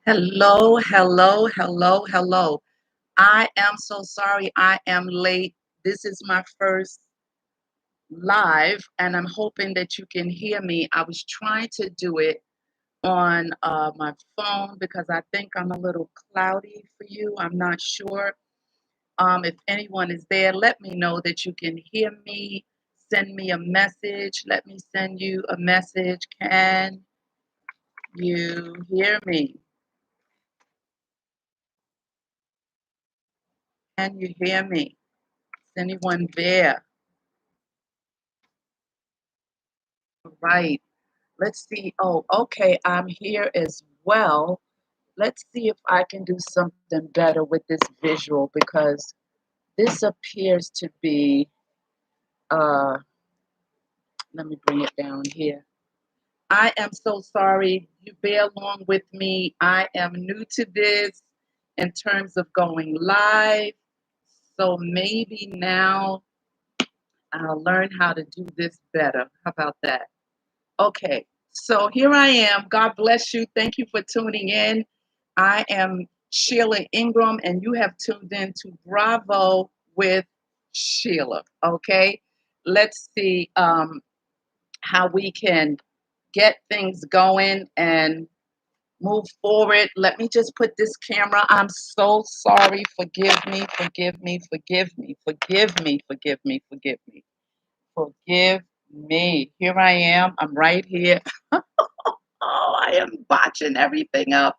Hello, hello, hello, hello. I am so sorry I am late. This is my first live, and I'm hoping that you can hear me. I was trying to do it on my phone because I think I'm a little cloudy for you. I'm not sure. If anyone is there, let me know that you can hear me. Send me a message. Let me send you a message. Can you hear me? Can you hear me? Is anyone there? Right. Let's see. Oh, okay. I'm here as well. Let's see if I can do something better with this visual because this appears to be, uh, let me bring it down here. I am so sorry. You bear along with me. I am new to this in terms of going live. So maybe now I'll learn how to do this better. How about that? Okay, so here I am. God bless you. Thank you for tuning in. I am Sheila Ingram, and you have tuned in to Bravo with Sheila. Okay, let's see how we can get things going and move forward. Let me just put this camera. I'm so sorry. Forgive me, forgive me, forgive me, forgive me, forgive me, forgive me, forgive me. Here I am. I'm right here. Oh, I am botching everything up.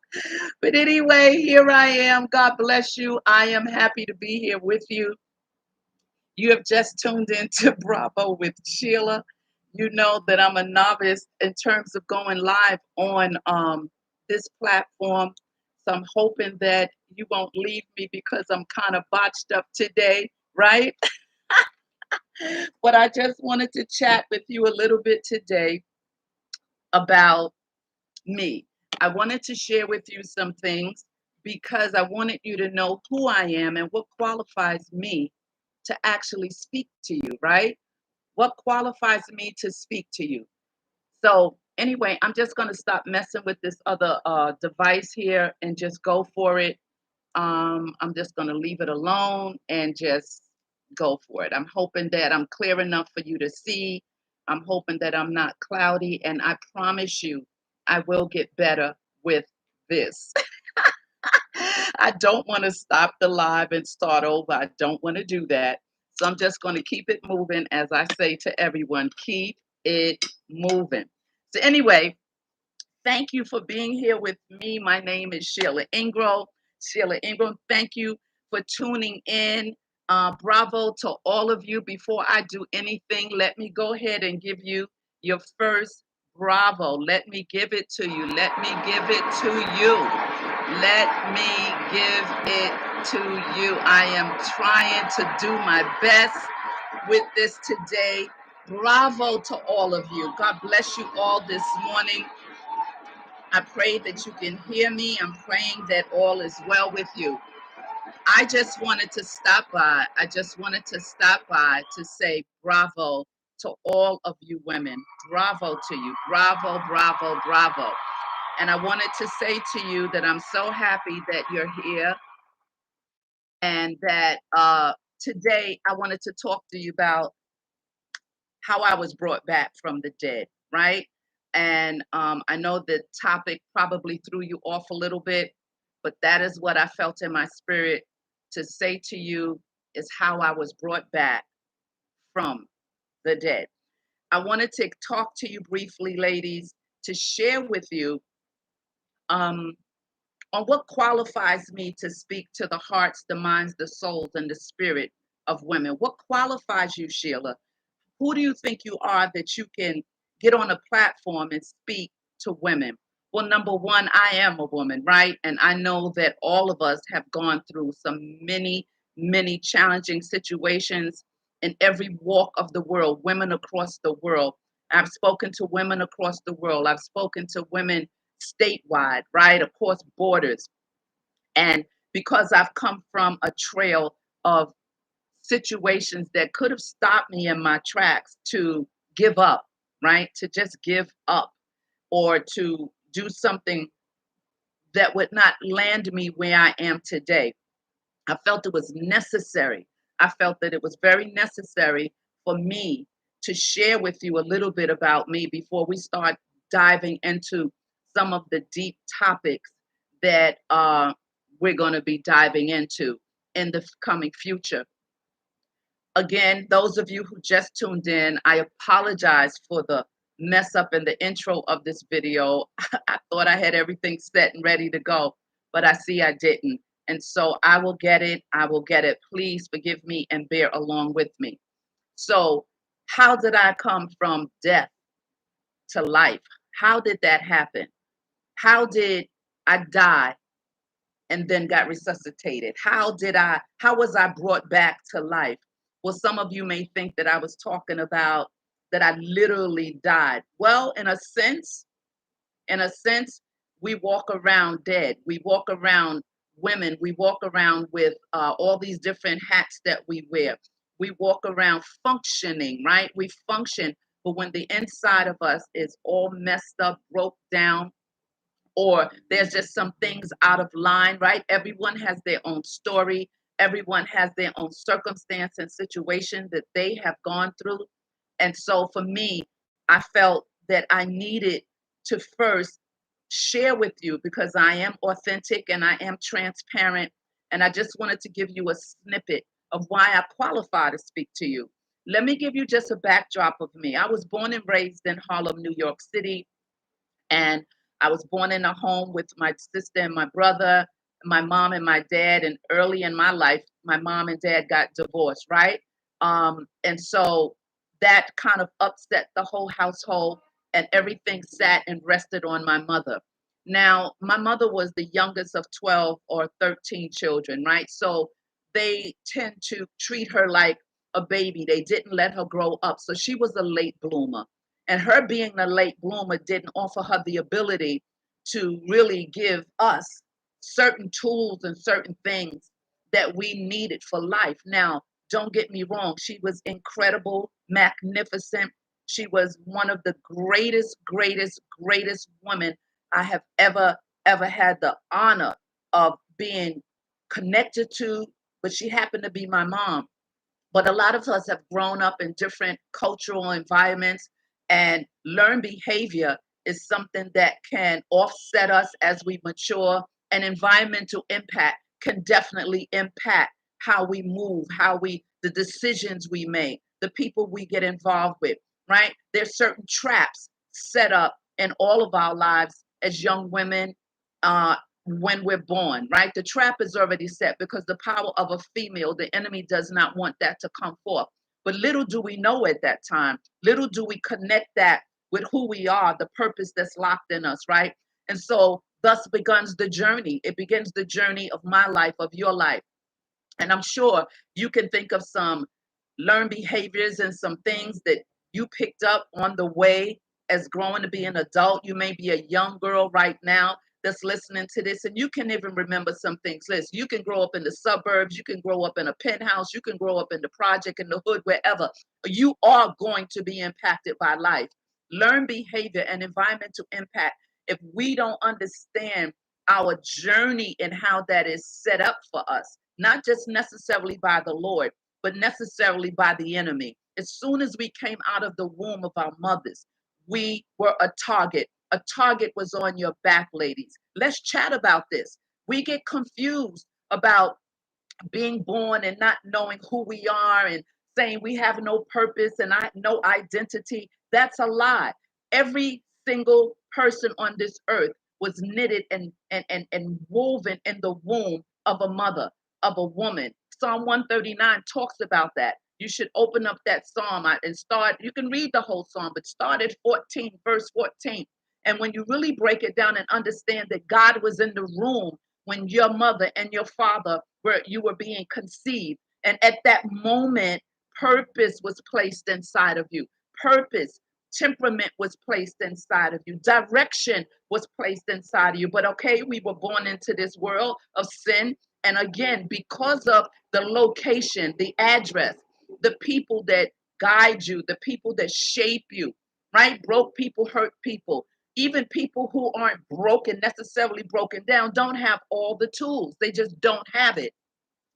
But anyway, here I am. God bless you. I am happy to be here with you. You have just tuned into Bravo with Sheila. You know that I'm a novice in terms of going live on this platform. So I'm hoping that you won't leave me because I'm kind of botched up today, right? But I just wanted to chat with you a little bit today about me. I wanted to share with you some things because I wanted you to know who I am and what qualifies me to actually speak to you, right? What qualifies me to speak to you? So, anyway, I'm just going to stop messing with this other device here and just go for it. I'm just going to leave it alone and just go for it. I'm hoping that I'm clear enough for you to see. I'm hoping that I'm not cloudy. And I promise you, I will get better with this. I don't want to stop the live and start over. I don't want to do that. So I'm just going to keep it moving. As I say to everyone, keep it moving. So, anyway, thank you for being here with me. My name is Sheila Ingram. Sheila Ingram, thank you for tuning in. Bravo to all of you. Before I do anything, let me go ahead and give you your first bravo. Let me give it to you. Let me give it to you. Let me give it to you. I am trying to do my best with this today. Bravo to all of you. God bless you all this morning. I pray that you can hear me. I'm praying that all is well with you. I just wanted to stop by. I just wanted to stop by to say bravo to all of you women. Bravo to you. Bravo, bravo, bravo. And I wanted to say to you that I'm so happy that you're here and that today I wanted to talk to you about how I was brought back from the dead, right? And I know the topic probably threw you off a little bit, but that is what I felt in my spirit to say to you is how I was brought back from the dead. I wanted to talk to you briefly, ladies, to share with you um, on what qualifies me to speak to the hearts, the minds, the souls, and the spirit of women. What qualifies you, Sheila? Who do you think you are that you can get on a platform and speak to women? Well, number one, I am a woman, right? And I know that all of us have gone through some many challenging situations in every walk of the world, women across the world. I've spoken to women across the world. I've spoken to women statewide, right? Across borders. And because I've come from a trail of situations that could have stopped me in my tracks to give up, right? To just give up or to do something that would not land me where I am today. I felt it was necessary. I felt that it was very necessary for me to share with you a little bit about me before we start diving into some of the deep topics that we're going to be diving into in the coming future. Again, those of you who just tuned in, I apologize for the mess up in the intro of this video. I thought I had everything set and ready to go, but I see I didn't. And so I will get it. I will get it. Please forgive me and bear along with me. So, how did I come from death to life? How did that happen? How did I die and then got resuscitated? How was I brought back to life? Well, some of you may think that I was talking about that I literally died. Well, in a sense, we walk around dead. We walk around women. We walk around with all these different hats that we wear. We walk around functioning, right? We function, but when the inside of us is all messed up, broke down, or there's just some things out of line, right? Everyone has their own story. Everyone has their own circumstance and situation that they have gone through. And so for me, I felt that I needed to first share with you because I am authentic and I am transparent. And I just wanted to give you a snippet of why I qualify to speak to you. Let me give you just a backdrop of me. I was born and raised in Harlem, New York City. And I was born in a home with my sister and my brother, my mom and my dad. And early in my life, my mom and dad got divorced, right? And so that kind of upset the whole household, and everything sat and rested on my mother. Now, my mother was the youngest of 12 or 13 children, right? So they tend to treat her like a baby. They didn't let her grow up. So she was a late bloomer. And her being a late bloomer didn't offer her the ability to really give us certain tools and certain things that we needed for life. Now, don't get me wrong, she was incredible, magnificent. She was one of the greatest, greatest, greatest women I have ever had the honor of being connected to. But she happened to be my mom. But a lot of us have grown up in different cultural environments, and learned behavior is something that can offset us as we mature. And environmental impact can definitely impact how we move, the decisions we make, the people we get involved with, right? There's certain traps set up in all of our lives as young women, uh, when we're born, right? The trap is already set because the power of a female, the enemy does not want that to come forth. But little do we know at that time, little do we connect that with who we are, the purpose that's locked in us, right? And so thus begins the journey. It begins the journey of my life, of your life. And I'm sure you can think of some learned behaviors and some things that you picked up on the way as growing to be an adult. You may be a young girl right now that's listening to this, and you can even remember some things. Listen, you can grow up in the suburbs, you can grow up in a penthouse, you can grow up in the project, in the hood, wherever. You are going to be impacted by life. Learn behavior and environmental impact. If we don't understand our journey and how that is set up for us, not just necessarily by the Lord, but necessarily by the enemy. As soon as we came out of the womb of our mothers, we were a target. A target was on your back, ladies. Let's chat about this. We get confused about being born and not knowing who we are and saying we have no purpose and no identity. That's a lie. Every single person on this earth was knitted and woven in the womb of a mother, of a woman. Psalm 139 talks about that. You should open up that psalm and start. You can read the whole psalm, but start at 14, verse 14. And when you really break it down and understand that God was in the room when your mother and your father were being conceived, and at that moment, purpose was placed inside of you. Purpose, temperament was placed inside of you. Direction was placed inside of you. But okay, we were born into this world of sin. And again, because of the location, the address, the people that guide you, the people that shape you, right? Broke people hurt people. even people who aren't broken, necessarily broken down, don't have all the tools. They just don't have it.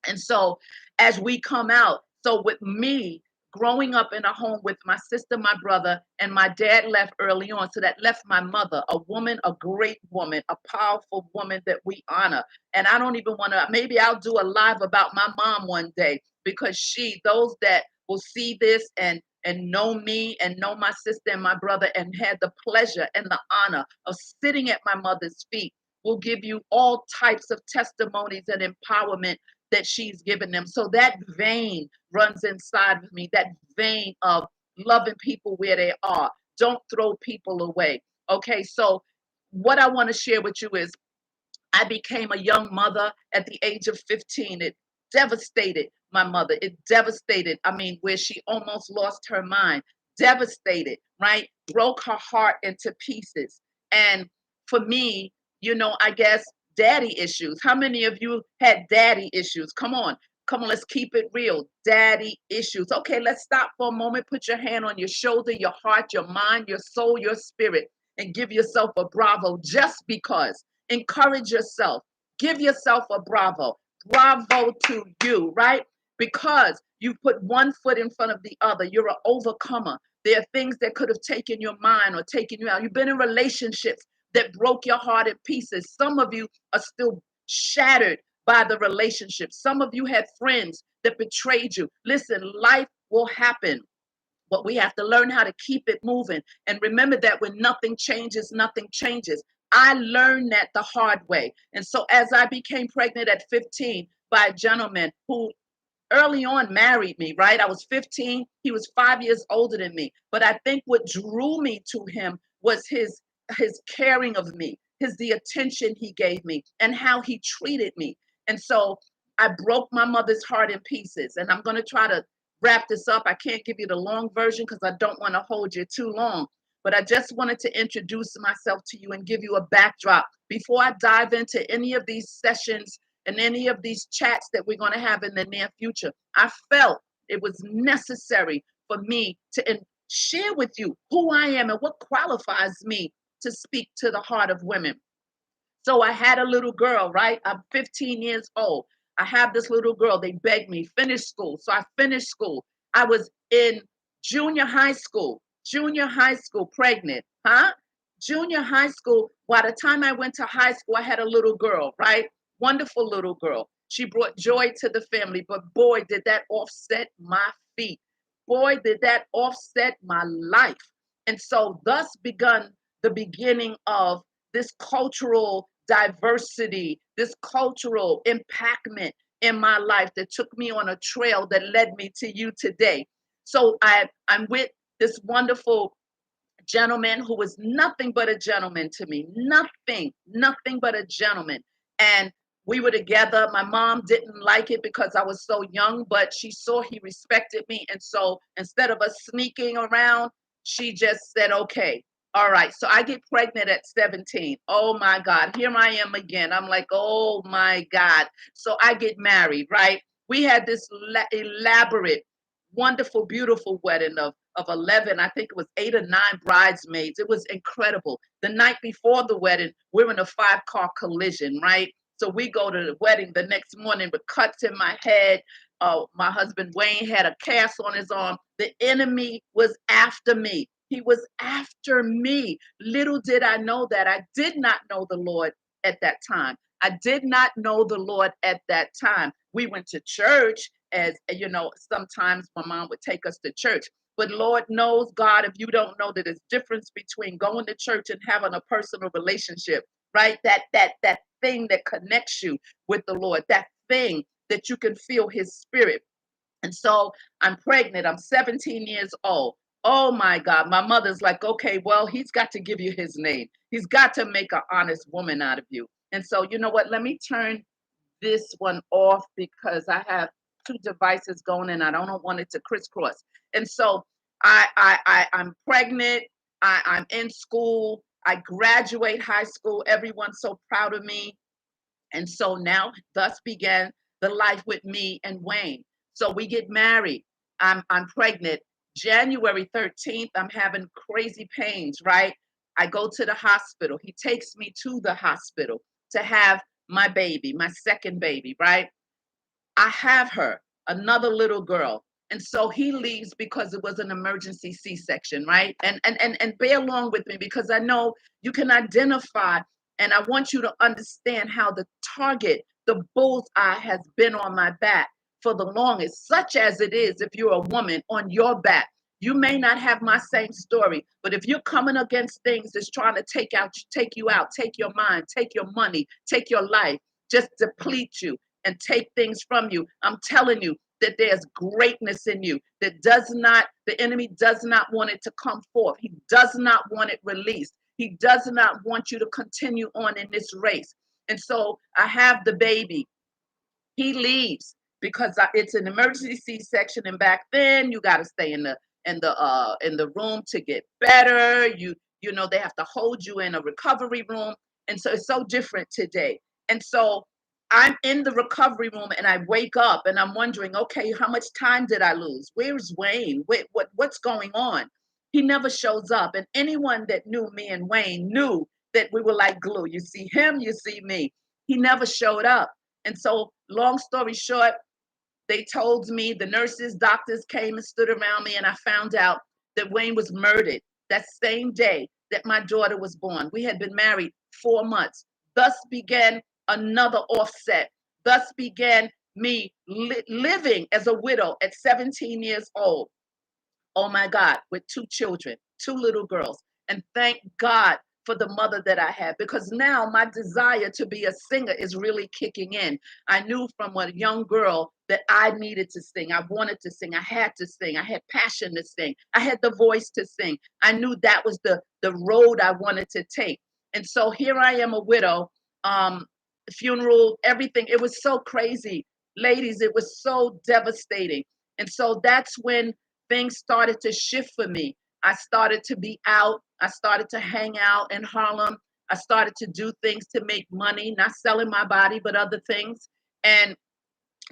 And so as we come out, so with me growing up in a home with my sister, my brother, and my dad left early on. So that left my mother, a woman, a great woman, a powerful woman that we honor. And I don't even want to, maybe I'll do a live about my mom one day, because those that will see this and know me and know my sister and my brother and had the pleasure and the honor of sitting at my mother's feet will give you all types of testimonies and empowerment that she's given them. So that vein runs inside of me, that vein of loving people where they are. Don't throw people away. Okay, so what I want to share with you is I became a young mother at the age of 15. It devastated my mother. It devastated, I mean, where she almost lost her mind. Devastated, right? Broke her heart into pieces. And for me, I guess daddy issues. How many of you had daddy issues? Come on. Come on, let's keep it real. Daddy issues. Okay, let's stop for a moment. Put your hand on your shoulder, your heart, your mind, your soul, your spirit, and give yourself a bravo just because. Encourage yourself. Give yourself a bravo. Bravo to you, right? Because you put one foot in front of the other. You're an overcomer. There are things that could have taken your mind or taken you out. You've been in relationships that broke your heart in pieces. Some of you are still shattered by the relationship. Some of you had friends that betrayed you. Listen, life will happen, but we have to learn how to keep it moving. And remember that when nothing changes, nothing changes. I learned that the hard way. And so as I became pregnant at 15 by a gentleman who early on married me, right? I was 15. He was 5 years older than me. But I think what drew me to him was his caring of me, the attention he gave me, and how he treated me. And so I broke my mother's heart in pieces. And I'm going to try to wrap this up. I can't give you the long version because I don't want to hold you too long. But I just wanted to introduce myself to you and give you a backdrop before I dive into any of these sessions and any of these chats that we're going to have in the near future. I felt it was necessary for me to share with you who I am and what qualifies me to speak to the heart of women. So I had a little girl, right? I'm 15 years old. I have this little girl. They begged me, finish school. So I finished school. I was in junior high school, pregnant, huh? Junior high school. By the time I went to high school, I had a little girl, right? Wonderful little girl. She brought joy to the family, but boy, did that offset my feet. Boy, did that offset my life. And so thus begun the beginning of this cultural diversity, this cultural impactment in my life that took me on a trail that led me to you today. So I'm with this wonderful gentleman who was nothing but a gentleman to me. Nothing but a gentleman. And we were together. My mom didn't like it because I was so young, but she saw he respected me. And so instead of us sneaking around, she just said, okay, all right. So I get pregnant at 17. Oh my God. Here I am again. I'm like, oh my God. So I get married, right? We had this elaborate, wonderful, beautiful wedding of 11, I think it was 8 or 9 bridesmaids. It was incredible. The night before the wedding, we're in a 5-car collision, right? So we go to the wedding the next morning with cuts in my head. My husband Wayne had a cast on his arm. The enemy was after me. He was after me. Little did I know that. I did not know the Lord at that time. I did not know the Lord at that time. We went to church, as you know, sometimes my mom would take us to church. But Lord knows, God, if you don't know that there's difference between going to church and having a personal relationship, right? That thing that connects you with the Lord, that thing that you can feel his spirit. And so I'm pregnant. I'm 17 years old. Oh my God. My mother's like, okay, well, he's got to give you his name. He's got to make an honest woman out of you. And so, you know what? Let me turn this one off because I have 2 devices going and I don't want it to crisscross. And so I'm pregnant. I'm in school. I graduate high school. Everyone's so proud of me. And so now thus began the life with me and Wayne. So we get married. I'm pregnant. January 13th, I'm having crazy pains, right? I go to the hospital. He takes me to the hospital to have my baby, my second baby, right? I have her, another little girl. And so he leaves because it was an emergency C-section, right? And bear along with me because I know you can identify and I want you to understand how the target, the bullseye has been on my back for the longest, such as it is if you're a woman on your back. You may not have my same story, but if you're coming against things that's trying to take you out, take your mind, take your money, take your life, just deplete you and take things from you. I'm telling you that there's greatness in you that the enemy does not want it to come forth. He does not want it released. He does not want you to continue on in this race. And so I have the baby. He leaves because it's an emergency C-section, and back then you got to stay in the room to get better. You know they have to hold you in a recovery room, and so it's so different today. And so I'm in the recovery room, and I wake up, and I'm wondering, okay, how much time did I lose? Where's Wayne? What's going on? He never shows up, and anyone that knew me and Wayne knew that we were like glue. You see him, you see me. He never showed up. And so, long story short, they told me, the nurses, doctors came and stood around me, and I found out that Wayne was murdered that same day that my daughter was born. We had been married 4 months. Thus began another offset. Thus began me living as a widow at 17 years old. Oh my God, with two children, two little girls. And thank God for the mother that I had, because now my desire to be a singer is really kicking in. I knew from a young girl that I needed to sing. I wanted to sing. I had to sing. I had passion to sing. I had the voice to sing. I knew that was the road I wanted to take. And so here I am, a widow, um, funeral, everything. It was so crazy. Ladies, it was so devastating. And so that's when things started to shift for me. I started to be out. I started to hang out in Harlem. I started to do things to make money, not selling my body, but other things, and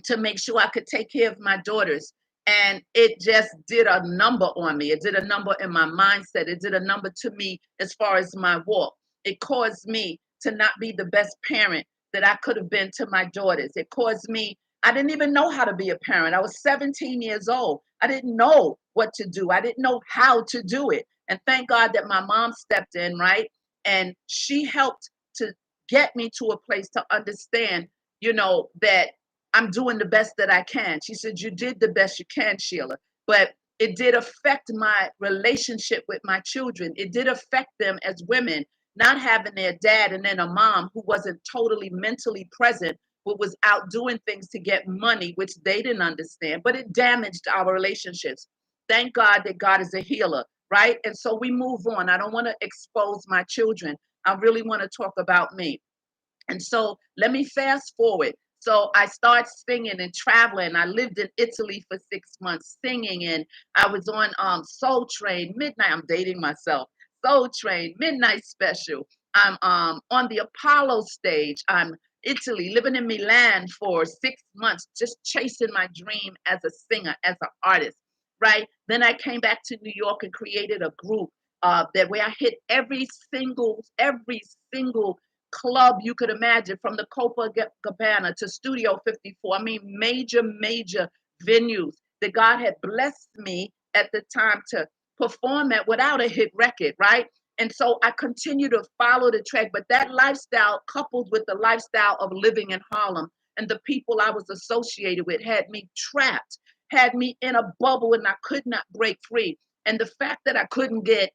to make sure I could take care of my daughters. And it just did a number on me. It did a number in my mindset. It did a number to me as far as my walk. It caused me to not be the best parent that I could have been to my daughters. It caused me, I didn't even know how to be a parent. I was 17 years old. I didn't know what to do. I didn't know how to do it. And thank God that my mom stepped in, right? And she helped to get me to a place to understand, that I'm doing the best that I can. She said, you did the best you can, Sheila. But it did affect my relationship with my children. It did affect them as women, not having their dad and then a mom who wasn't totally mentally present, but was out doing things to get money, which they didn't understand. But it damaged our relationships. Thank God that God is a healer, right? And so we move on. I don't want to expose my children. I really want to talk about me. And so let me fast forward. So I start singing and traveling. I lived in Italy for 6 months singing, and I was on Soul Train, Midnight. I'm dating myself. Soul Train, Midnight Special. I'm on the Apollo stage. I'm Italy, living in Milan for 6 months, just chasing my dream as a singer, as an artist. Right. Then I came back to New York and created a group that where I hit every single club you could imagine, from the Copacabana to Studio 54. I mean, major venues that God had blessed me at the time to perform at without a hit record, right? And so I continue to follow the track, but that lifestyle, coupled with the lifestyle of living in Harlem and the people I was associated with, had me trapped, had me in a bubble, and I could not break free. And the fact that I couldn't get,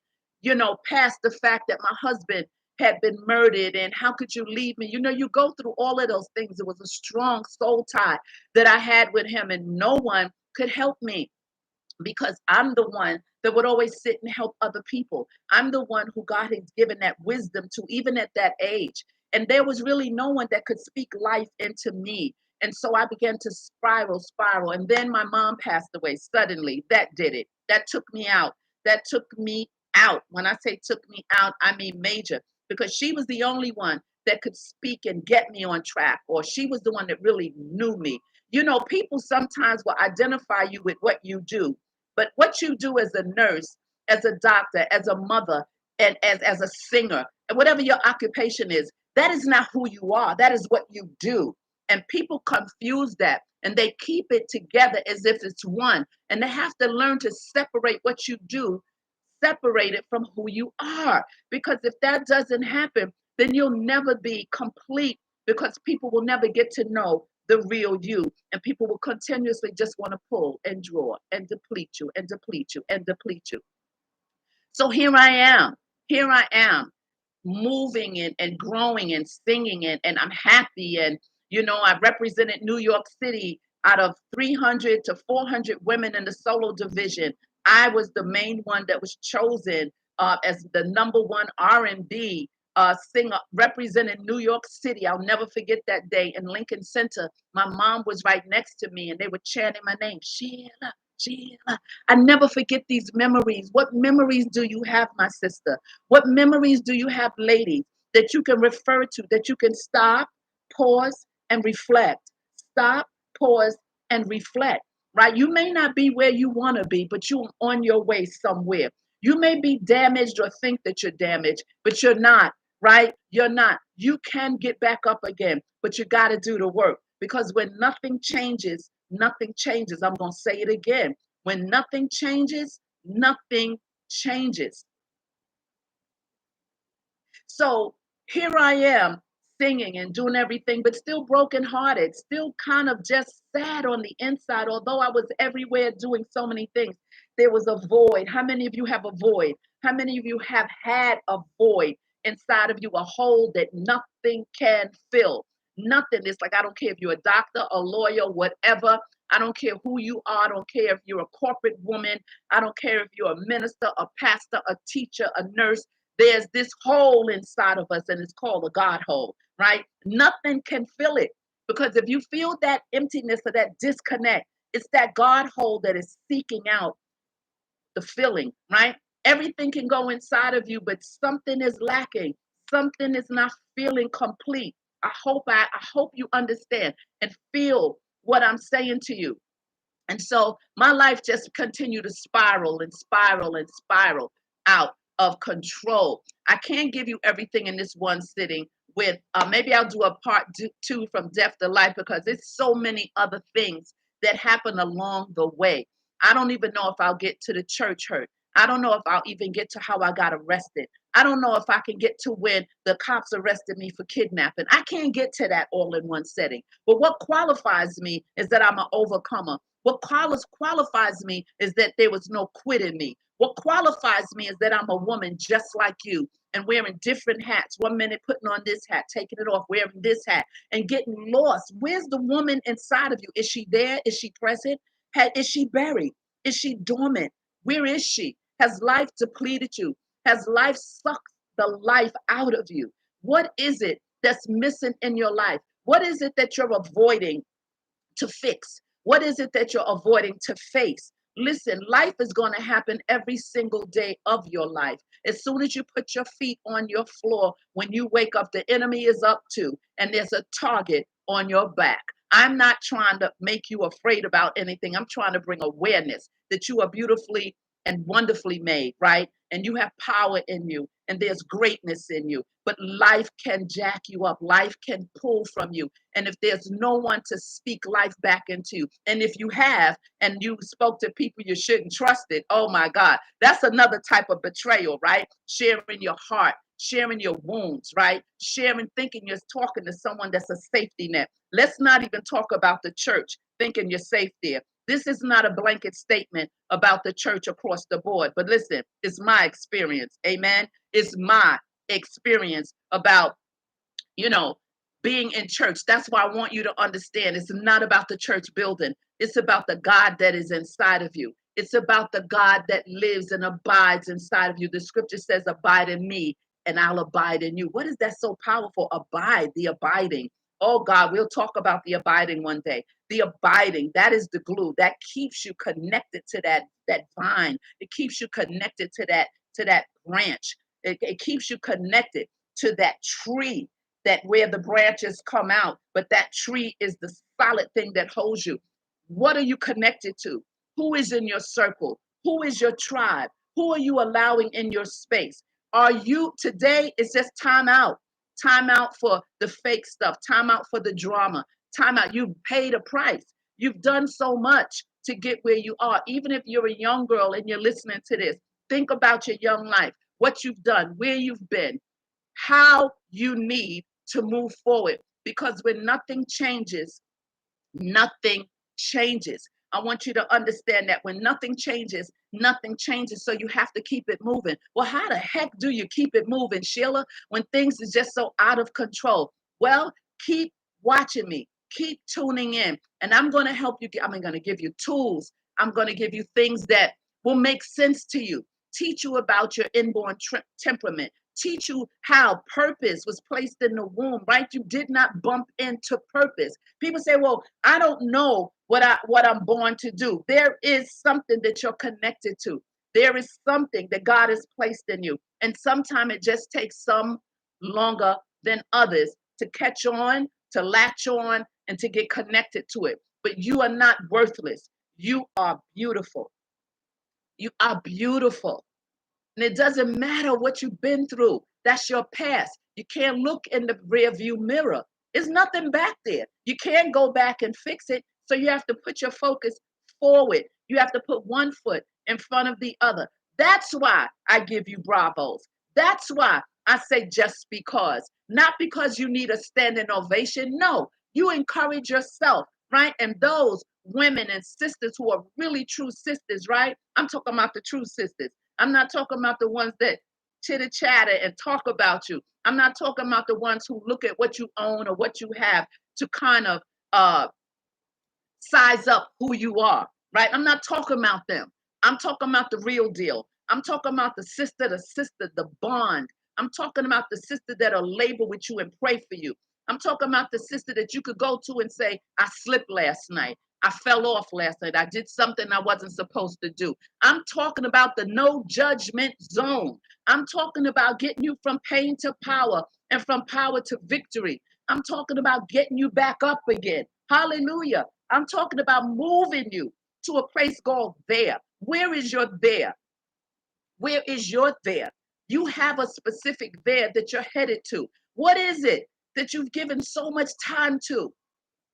past the fact that my husband had been murdered, and how could you leave me? You go through all of those things. It was a strong soul tie that I had with him, and no one could help me because I'm the one that would always sit and help other people. I'm the one who God has given that wisdom to, even at that age. And there was really no one that could speak life into me. And so I began to spiral. And then my mom passed away suddenly. That did it. That took me out. That took me out. When I say took me out, I mean major, because she was the only one that could speak and get me on track, or she was the one that really knew me. People sometimes will identify you with what you do, but what you do as a nurse, as a doctor, as a mother, and as a singer, and whatever your occupation is, that is not who you are. That is what you do. And people confuse that and they keep it together as if it's one. And they have to learn to separate what you do, separate it from who you are. Because if that doesn't happen, then you'll never be complete because people will never get to know the real you. And people will continuously just want to pull and draw and deplete you and deplete you and deplete you. So here I am. Here I am moving and growing and singing and I'm happy. And, I represented New York City out of 300 to 400 women in the solo division. I was the main one that was chosen as the number one R&B singer representing New York City. I'll never forget that day in Lincoln Center. My mom was right next to me and they were chanting my name, Sheila, Sheila. I never forget these memories. What memories do you have, my sister? What memories do you have, ladies, that you can refer to, that you can stop, pause, and reflect? Stop, pause, and reflect, right? You may not be where you want to be, but you're on your way somewhere. You may be damaged or think that you're damaged, but you're not, right? You're not. You can get back up again, but you got to do the work because when nothing changes, nothing changes. I'm going to say it again. When nothing changes, nothing changes. So here I am singing and doing everything, but still brokenhearted, still kind of just sad on the inside. Although I was everywhere doing so many things, there was a void. How many of you have a void? How many of you have had a void inside of you, a hole that nothing can fill? Nothing. It's like, I don't care if you're a doctor, a lawyer, whatever. I don't care who you are. I don't care if you're a corporate woman. I don't care if you're a minister, a pastor, a teacher, a nurse. There's this hole inside of us, and it's called a God hole, right? Nothing can fill it because if you feel that emptiness or that disconnect, it's that God hole that is seeking out the filling, right? Everything can go inside of you, but something is lacking. Something is not feeling complete. I hope you understand and feel what I'm saying to you. And so my life just continued to spiral and spiral and spiral out of control. I can't give you everything in this one sitting with, maybe I'll do a part 2 from death to life because there's so many other things that happen along the way. I don't even know if I'll get to the church hurt. I don't know if I'll even get to how I got arrested. I don't know if I can get to when the cops arrested me for kidnapping. I can't get to that all in one setting. But what qualifies me is that I'm an overcomer. What qualifies me is that there was no quit in me. What qualifies me is that I'm a woman just like you and wearing different hats. One minute putting on this hat, taking it off, wearing this hat, and getting lost. Where's the woman inside of you? Is she there? Is she present? Is she buried? Is she dormant? Where is she? Has life depleted you? Has life sucked the life out of you? What is it that's missing in your life? What is it that you're avoiding to fix? What is it that you're avoiding to face? Listen, life is going to happen every single day of your life. As soon as you put your feet on your floor, when you wake up, the enemy is up to, and there's a target on your back. I'm not trying to make you afraid about anything. I'm trying to bring awareness that you are beautifully and wonderfully made, right? And you have power in you, and there's greatness in you. But life can jack you up, life can pull from you. And if there's no one to speak life back into you, and if you have, and you spoke to people you shouldn't trust it, oh my God, that's another type of betrayal, right? Sharing your heart, sharing your wounds, right? Sharing, thinking you're talking to someone that's a safety net. Let's not even talk about the church, thinking you're safe there. This is not a blanket statement about the church across the board, but listen, it's my experience. Amen. It's my experience about, you know, being in church. That's why I want you to understand it's not about the church building. It's about the God that is inside of you. It's about the God that lives and abides inside of you. The scripture says, abide in me and I'll abide in you. What is that so powerful? Abide, the abiding. Oh God, we'll talk about the abiding one day. The abiding, that is the glue that keeps you connected to that vine. It keeps you connected to that branch. It keeps you connected to that tree, that where the branches come out, but that tree is the solid thing that holds you. What are you connected to? Who is in your circle? Who is your tribe? Who are you allowing in your space? Are you today? It's just time out. Time out for the fake stuff. Time out for the drama. Time out. You've paid a price. You've done so much to get where you are. Even if you're a young girl and you're listening to this, think about your young life, what you've done, where you've been, how you need to move forward. Because when nothing changes, nothing changes. I want you to understand that when nothing changes, nothing changes. So you have to keep it moving. Well, how the heck do you keep it moving, Sheila, when things is just so out of control? Well, keep watching me, keep tuning in, and I'm going to help you. I'm going to give you tools. I'm going to give you things that will make sense to you, teach you about your inborn temperament, teach you how purpose was placed in the womb, right? You did not bump into purpose. People say, well, I don't know what I'm born to do. There is something that you're connected to. There is something that God has placed in you. And sometimes it just takes some longer than others to catch on, to latch on, and to get connected to it. But you are not worthless. You are beautiful. You are beautiful. And it doesn't matter what you've been through. That's your past. You can't look in the rear view mirror. There's nothing back there. You can't go back and fix it. So you have to put your focus forward. You have to put one foot in front of the other. That's why I give you bravos. That's why I say just because. Not because you need a standing ovation. No, you encourage yourself, right? And those women and sisters who are really true sisters, right? I'm talking about the true sisters. I'm not talking about the ones that chitter chatter and talk about you. I'm not talking about the ones who look at what you own or what you have to kind of size up who you are, right? I'm not talking about them. I'm talking about the real deal. I'm talking about the sister, the bond. I'm talking about the sister that'll labor with you and pray for you. I'm talking about the sister that you could go to and say, I slipped last night. I fell off last night. I did something I wasn't supposed to do. I'm talking about the no judgment zone. I'm talking about getting you from pain to power and from power to victory. I'm talking about getting you back up again. Hallelujah. I'm talking about moving you to a place called there. Where is your there? Where is your there? You have a specific there that you're headed to. What is it that you've given so much time to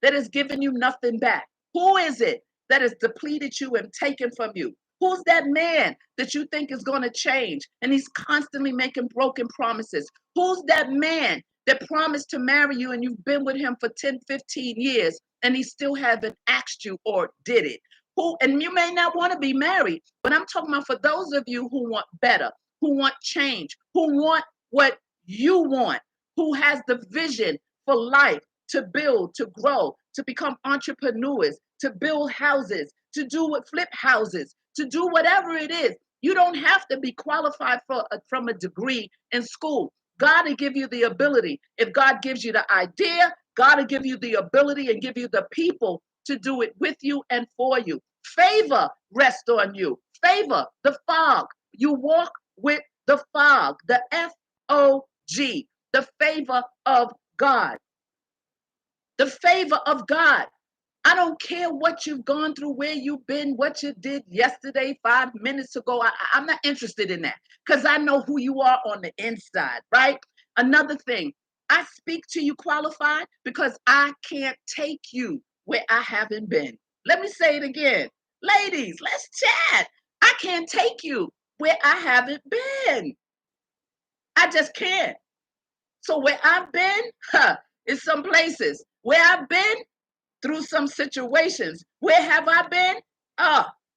that has given you nothing back? Who is it that has depleted you and taken from you? Who's that man that you think is going to change and he's constantly making broken promises? Who's that man that promised to marry you and you've been with him for 10, 15 years and he still haven't asked you or did it? Who, and you may not want to be married, but I'm talking about for those of you who want better, who want change, who want what you want, who has the vision for life to build, to grow, to become entrepreneurs, to build houses, to do what flip houses, to do whatever it is. You don't have to be qualified from a degree in school. God will give you the ability. If God gives you the idea, God will give you the ability and give you the people to do it with you and for you. Favor rest on you. Favor, the fog. You walk with the fog, the FOG, the favor of God. The favor of God. I don't care what you've gone through, where you've been, what you did yesterday, 5 minutes ago. I'm not interested in that because I know who you are on the inside, right? Another thing, I speak to you qualified because I can't take you where I haven't been. Let me say it again. Ladies, let's chat. I can't take you where I haven't been. I just can't. So where I've been, is some places. Where I've been, through some situations. Where have I been?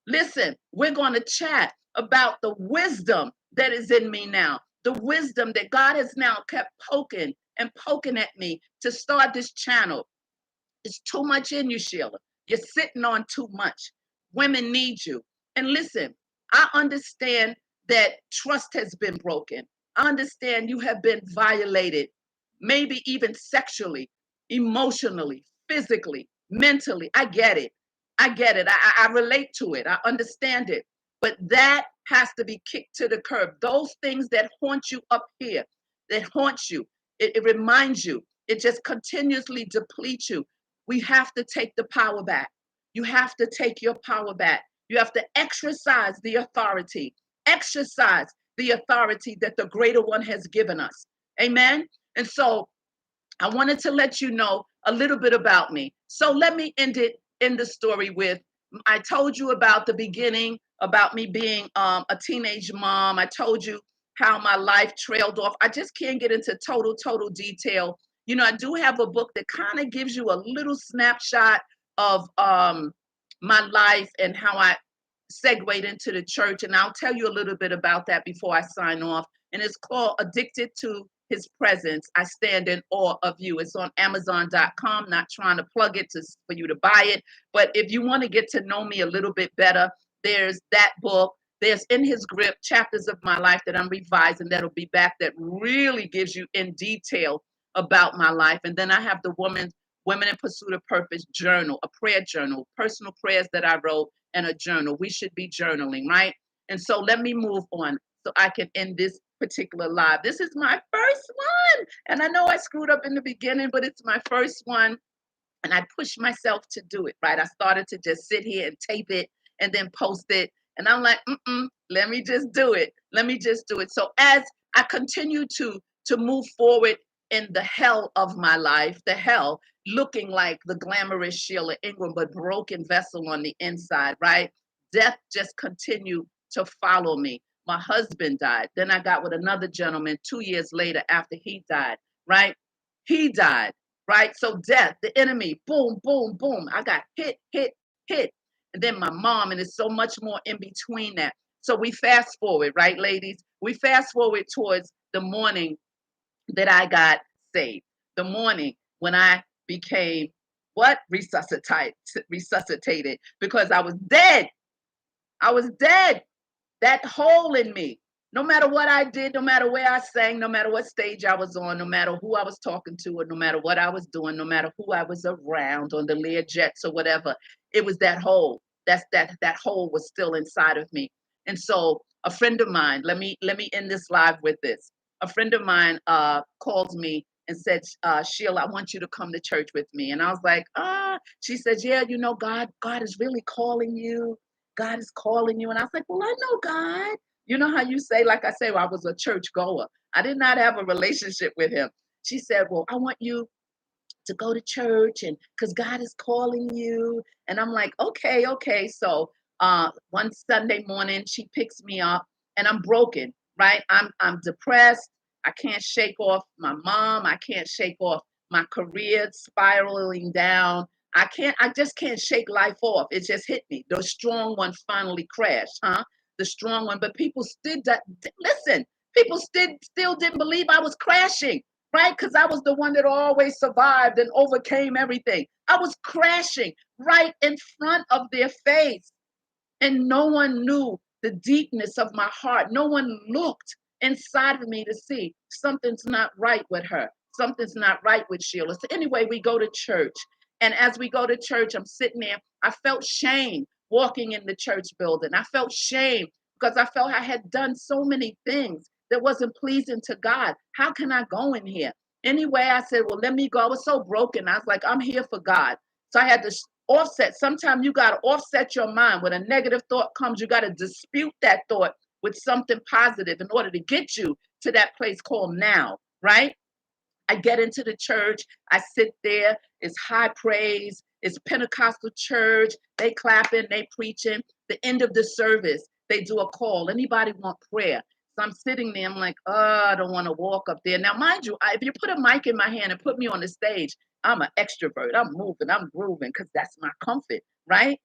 Listen, we're going to chat about the wisdom that is in me now. The wisdom that God has now kept poking and poking at me to start this channel. It's too much in you, Sheila. You're sitting on too much. Women need you. And listen, I understand that trust has been broken. I understand you have been violated, maybe even sexually, emotionally, physically, mentally. I get it. I get it. I relate to it. I understand it. But that has to be kicked to the curb. Those things that haunt you up here, that haunt you, it reminds you, it just continuously depletes you. We have to take the power back. You have to take your power back. You have to exercise the authority. Exercise. the authority that the greater one has given us. Amen. And so I wanted to let you know a little bit about me. So let me end it in the story with, I told you about the beginning, about me being a teenage mom. I told you how my life trailed off. I just can't get into total detail. You know, I do have a book that kind of gives you a little snapshot of my life and how I segued into the church. And I'll tell you a little bit about that before I sign off. And it's called Addicted to His Presence. I Stand in Awe of You. It's on Amazon.com. Not trying to plug it for you to buy it. But if you want to get to know me a little bit better, there's that book. There's In His Grip, chapters of my life that I'm revising that'll be back that really gives you in detail about my life. And then I have the Women in Pursuit of Purpose journal, a prayer journal, personal prayers that I wrote, and a journal. We should be journaling, right? And so let me move on so I can end this particular live. This is my first one. And I know I screwed up in the beginning, but it's my first one. And I pushed myself to do it, right? I started to just sit here and tape it and then post it. And I'm like, let me just do it. Let me just do it. So as I continue to move forward in the hell of my life, the hell, looking like the glamorous Sheila Ingram, but broken vessel on the inside, right? Death just continued to follow me. My husband died. Then I got with another gentleman 2 years later after he died, right? He died, right? So death, the enemy, boom, boom, boom. I got hit. And then my mom, and it's so much more in between that. So we fast forward, right, ladies? We fast forward towards the morning that I got saved. The morning when I became what? Resuscitated because I was dead. I was dead. That hole in me. No matter what I did, no matter where I sang, no matter what stage I was on, no matter who I was talking to, or no matter what I was doing, no matter who I was around on the Lear jets or whatever, it was that hole. That hole was still inside of me. And so a friend of mine, let me end this live with this. A friend of mine called me and said, Sheila, I want you to come to church with me. And I was like, she said, yeah, you know, God is really calling you. God is calling you. And I was like, well, I know God. You know how you say, like I say, well, I was a church goer. I did not have a relationship with him. She said, well, I want you to go to church and because God is calling you. And I'm like, okay. So one Sunday morning, she picks me up and I'm broken, right? I'm depressed. I can't shake off my mom. I can't shake off my career spiraling down. I just can't shake life off. It just hit me. The strong one finally crashed, huh? The strong one. But people still, listen, people still didn't believe I was crashing, right? Because I was the one that always survived and overcame everything. I was crashing right in front of their face. And no one knew the deepness of my heart. No one looked inside of me to see something's not right with her. Something's not right with Sheila. So anyway, we go to church. And as we go to church, I'm sitting there. I felt shame walking in the church building. I felt shame because I felt I had done so many things that wasn't pleasing to God. How can I go in here? Anyway, I said, well, let me go. I was so broken. I was like, I'm here for God. So I had to offset. Sometimes you got to offset your mind. When a negative thought comes, you got to dispute that thought with something positive in order to get you to that place called now, right? I get into the church. I sit there. It's high praise. It's Pentecostal church. They clapping, they preaching. The end of the service, they do a call. Anybody want prayer? So I'm sitting there. I'm like, I don't want to walk up there. Now, mind you, if you put a mic in my hand and put me on the stage, I'm an extrovert. I'm moving. I'm grooving because that's my comfort, right?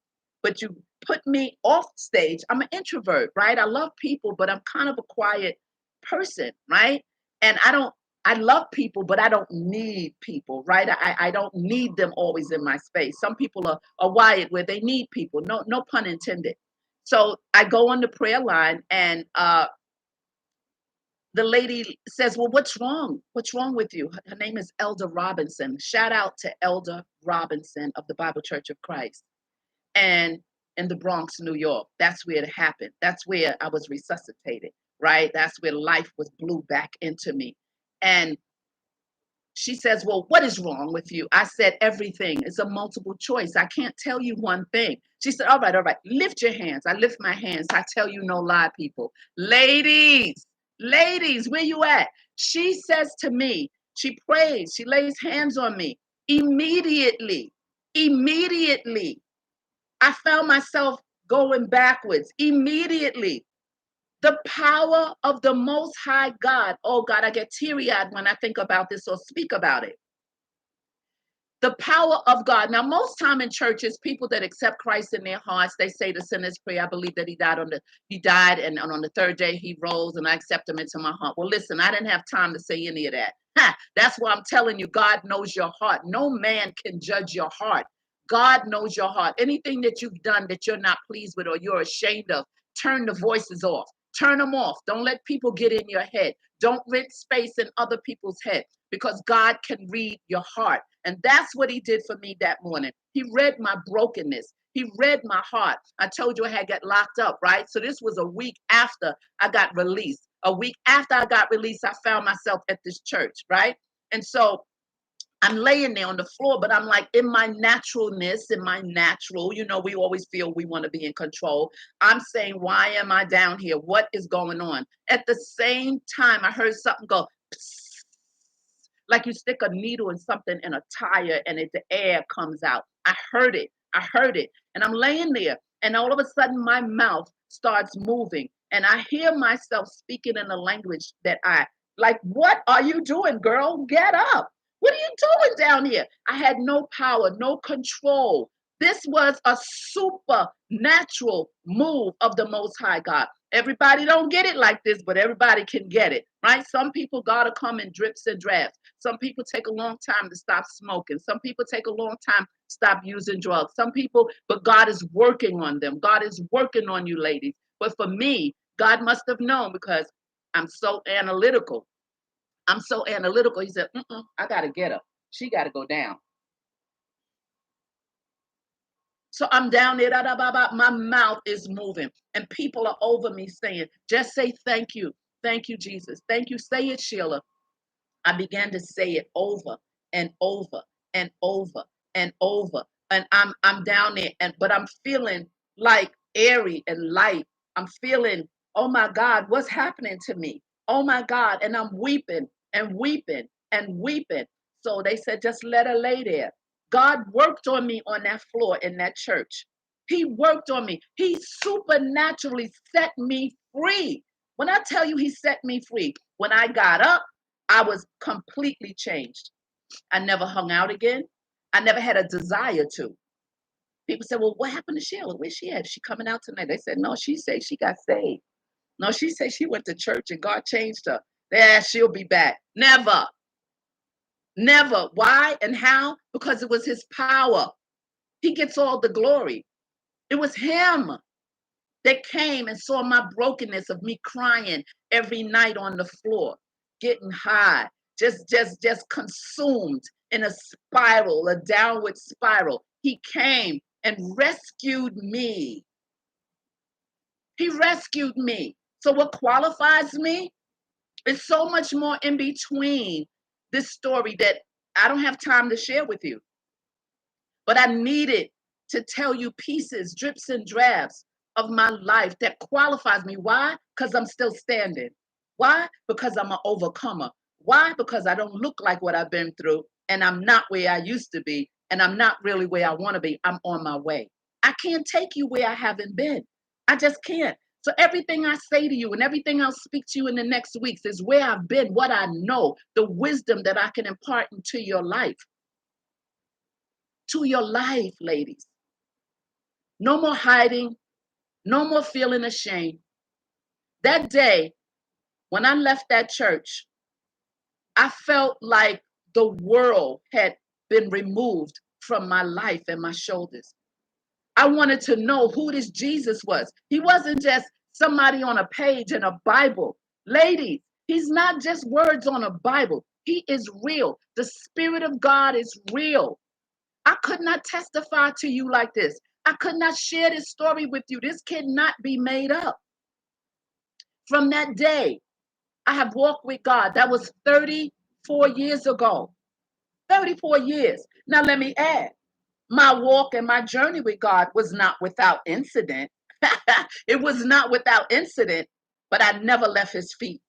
But you put me off stage, I'm an introvert, right? I love people, but I'm kind of a quiet person, right? And I love people, but I don't need people, right? I don't need them always in my space. Some people are wired where they need people. No pun intended. So I go on the prayer line and the lady says, well, what's wrong? What's wrong with you? Her name is Elder Robinson. Shout out to Elder Robinson of the Bible Church of Christ. And in the Bronx, New York, that's where it happened. That's where I was resuscitated, right? That's where life was blew back into me. And She says, well, what is wrong with you? I said, everything. It's a multiple choice. I can't tell you one thing. She said, all right. Lift your hands. I lift my hands. I tell you no lie, people. Ladies, where you at? She says to me, she prays, she lays hands on me. Immediately, I found myself going backwards. Immediately. The power of the Most High God. Oh God, I get teary-eyed when I think about this or speak about it. The power of God. Now, most time in churches, people that accept Christ in their hearts, they say the sinner's prayer. I believe that he died and on the third day he rose and I accept him into my heart. Well, listen, I didn't have time to say any of that. That's why I'm telling you, God knows your heart. No man can judge your heart. God knows your heart. Anything that you've done that you're not pleased with or you're ashamed of, turn the voices off. Turn them off. Don't let people get in your head. Don't rent space in other people's head because God can read your heart. And that's what he did for me that morning. He read my brokenness. He read my heart. I told you I had got locked up, right? So this was a week after I got released. A week after I got released, I found myself at this church, right? And so I'm laying there on the floor, but I'm like in my naturalness, we always feel we want to be in control. I'm saying, why am I down here? What is going on? At the same time, I heard something go, psst, like you stick a needle in something in a tire and the air comes out. I heard it. And I'm laying there and all of a sudden my mouth starts moving and I hear myself speaking in a language that like, what are you doing, girl? Get up. What are you doing down here? I had no power, no control. This was a supernatural move of the Most High God. Everybody don't get it like this, but everybody can get it, right? Some people gotta come in drips and drabs. Some people take a long time to stop smoking. Some people take a long time to stop using drugs. Some people, but God is working on them. God is working on you, ladies. But for me, God must have known because I'm so analytical. He said, I got to get her. She got to go down. So I'm down there. My mouth is moving. And people are over me saying, just say thank you. Thank you, Jesus. Thank you. Say it, Sheila. I began to say it over and over and over and over. And I'm down there but I'm feeling like airy and light. I'm feeling, oh my God, what's happening to me? Oh my God. And I'm weeping and weeping and weeping. So they said, just let her lay there. God worked on me on that floor in that church. He worked on me. He supernaturally set me free. When I tell you he set me free, when I got up, I was completely changed. I never hung out again. I never had a desire to. People said, well, what happened to Sheila? Where's she at? Is she coming out tonight? They said, no, she said she got saved. No, she said she went to church and God changed her. Yeah, she'll be back. Never. Never. Why and how? Because it was his power. He gets all the glory. It was him that came and saw my brokenness of me crying every night on the floor, getting high, just consumed in a spiral, a downward spiral. He came and rescued me. He rescued me. So what qualifies me is so much more in between this story that I don't have time to share with you. But I needed to tell you pieces, drips and drabs of my life that qualifies me. Why? Because I'm still standing. Why? Because I'm an overcomer. Why? Because I don't look like what I've been through and I'm not where I used to be and I'm not really where I want to be. I'm on my way. I can't take you where I haven't been. I just can't. So everything I say to you and everything I'll speak to you in the next weeks is where I've been, what I know, the wisdom that I can impart into your life. To your life, ladies. No more hiding, no more feeling ashamed. That day, when I left that church, I felt like the world had been removed from my life and my shoulders. I wanted to know who this Jesus was. He wasn't just somebody on a page in a Bible. Ladies, he's not just words on a Bible. He is real. The Spirit of God is real. I could not testify to you like this. I could not share this story with you. This cannot be made up. From that day, I have walked with God. That was 34 years ago. 34 years. Now, let me add, my walk and my journey with God was not without incident. It was not without incident, but I never left his feet.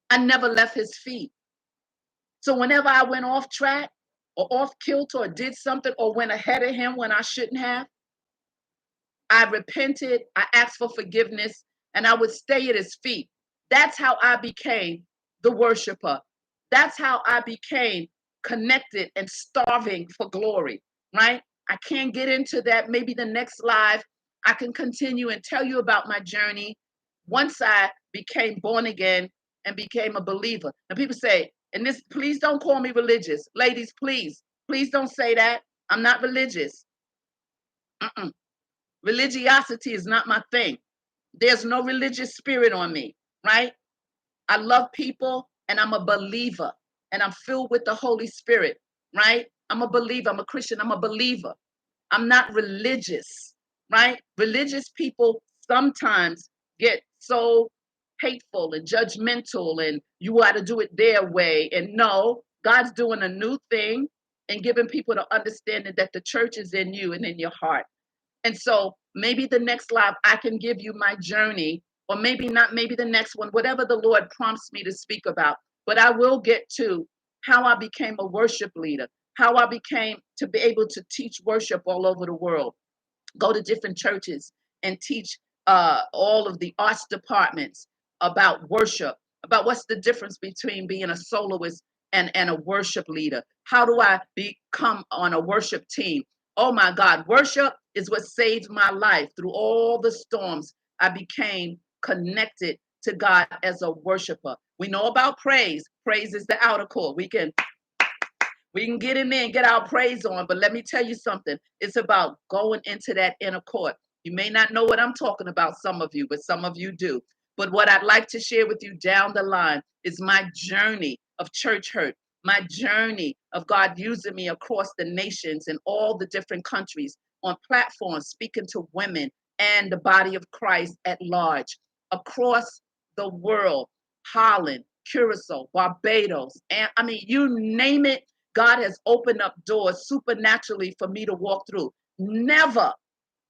I never left his feet. So whenever I went off track or off kilter or did something or went ahead of him when I shouldn't have, I repented, I asked for forgiveness, and I would stay at his feet. That's how I became the worshiper. That's how I became connected and starving for glory, right? I can't get into that. Maybe the next live, I can continue and tell you about my journey once I became born again and became a believer. And people say, and this, please don't call me religious. Ladies, please don't say that. I'm not religious. Mm-mm. Religiosity is not my thing. There's no religious spirit on me, right? I love people and I'm a believer and I'm filled with the Holy Spirit, right? I'm a believer. I'm a Christian. I'm a believer. I'm not religious, right? Religious people sometimes get so hateful and judgmental and you got to do it their way. And no, God's doing a new thing and giving people the understanding that the church is in you and in your heart. And so maybe the next live, I can give you my journey, or maybe not, maybe the next one, whatever the Lord prompts me to speak about. But I will get to how I became a worship leader, how I became to be able to teach worship all over the world, go to different churches and teach all of the arts departments about worship, about what's the difference between being a soloist and a worship leader. How do I become on a worship team? Oh my God, worship is what saved my life through all the storms. I became connected to God as a worshiper. We know about praise. Praise is the outer core. We can get in there and get our praise on, but let me tell you something. It's about going into that inner court. You may not know what I'm talking about, some of you, but some of you do. But what I'd like to share with you down the line is my journey of church hurt, my journey of God using me across the nations and all the different countries on platforms, speaking to women and the body of Christ at large across the world, Holland, Curacao, Barbados, and I mean, you name it. God has opened up doors supernaturally for me to walk through. Never,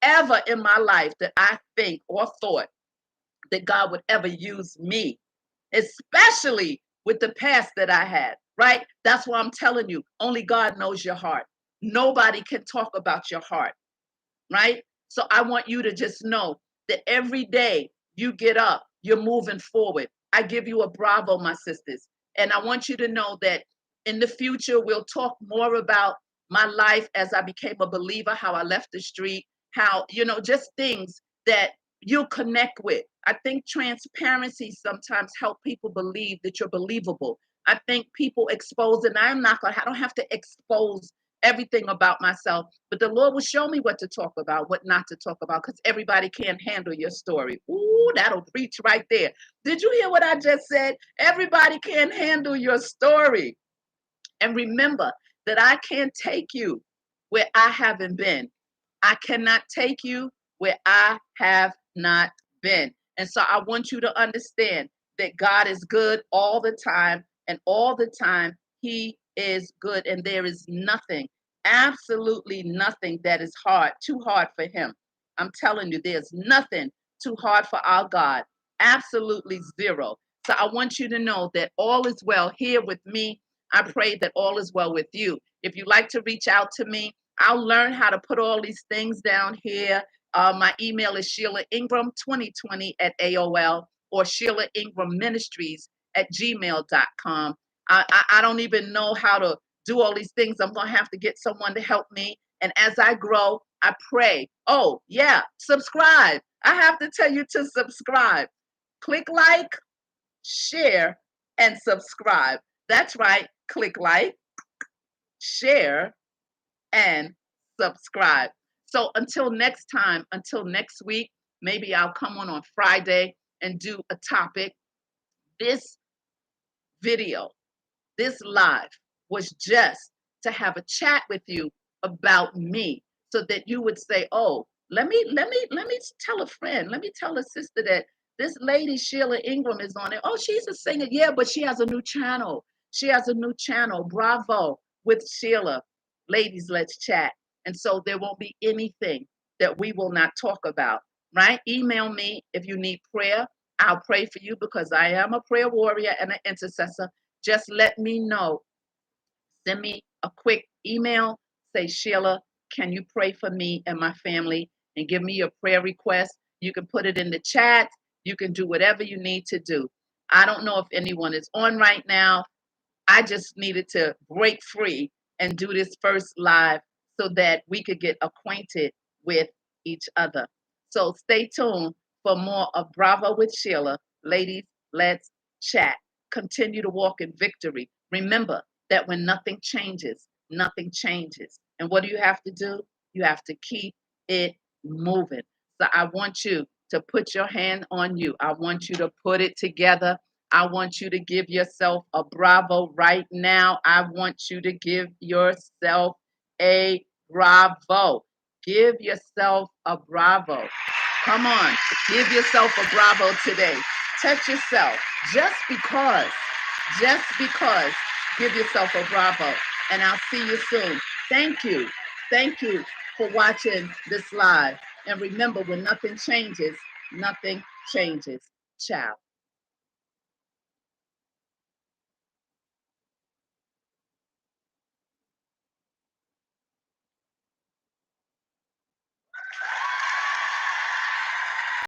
ever in my life that I think or thought that God would ever use me, especially with the past that I had, right? That's why I'm telling you, only God knows your heart. Nobody can talk about your heart, right? So I want you to just know that every day you get up, you're moving forward. I give you a bravo, my sisters. And I want you to know that in the future, we'll talk more about my life as I became a believer, how I left the street, how, just things that you'll connect with. I think transparency sometimes help people believe that you're believable. I think people expose, and I don't have to expose everything about myself, but the Lord will show me what to talk about, what not to talk about, because everybody can't handle your story. Ooh, that'll preach right there. Did you hear what I just said? Everybody can't handle your story. And remember that I can't take you where I haven't been. I cannot take you where I have not been. And so I want you to understand that God is good all the time, and all the time He is good. And there is nothing, absolutely nothing that is too hard for Him. I'm telling you, there's nothing too hard for our God. Absolutely zero. So I want you to know that all is well here with me. I pray that all is well with you. If you'd like to reach out to me, I'll learn how to put all these things down here. My email is Sheila Ingram 2020 at AOL or Sheila Ingram Ministries at gmail.com. I don't even know how to do all these things. I'm going to have to get someone to help me. And as I grow, I pray. Oh, yeah, subscribe. I have to tell you to subscribe. Click like, share, and subscribe. That's right. Click like, share, and subscribe. So until next time, until next week, maybe I'll come on Friday and do a topic. This video, this live was just to have a chat with you about me so that you would say, oh, let me tell a friend, let me tell a sister that this lady Sheila Ingram is on it. Oh, she's a singer. Yeah, but she has a new channel. She has a new channel, Bravo, with Sheila. Ladies, let's chat. And so there won't be anything that we will not talk about, right? Email me if you need prayer. I'll pray for you because I am a prayer warrior and an intercessor. Just let me know. Send me a quick email. Say, Sheila, can you pray for me and my family and give me your prayer request? You can put it in the chat. You can do whatever you need to do. I don't know if anyone is on right now. I just needed to break free and do this first live so that we could get acquainted with each other. So stay tuned for more of Bravo with Sheila. Ladies, let's chat. Continue to walk in victory. Remember that when nothing changes, nothing changes. And what do you have to do? You have to keep it moving. So I want you to put your hand on you. I want you to put it together. I want you to give yourself a bravo right now. I want you to give yourself a bravo. Give yourself a bravo. Come on, give yourself a bravo today. Touch yourself just because, just because. Give yourself a bravo. And I'll see you soon. Thank you. Thank you for watching this live. And remember, when nothing changes, nothing changes. Ciao.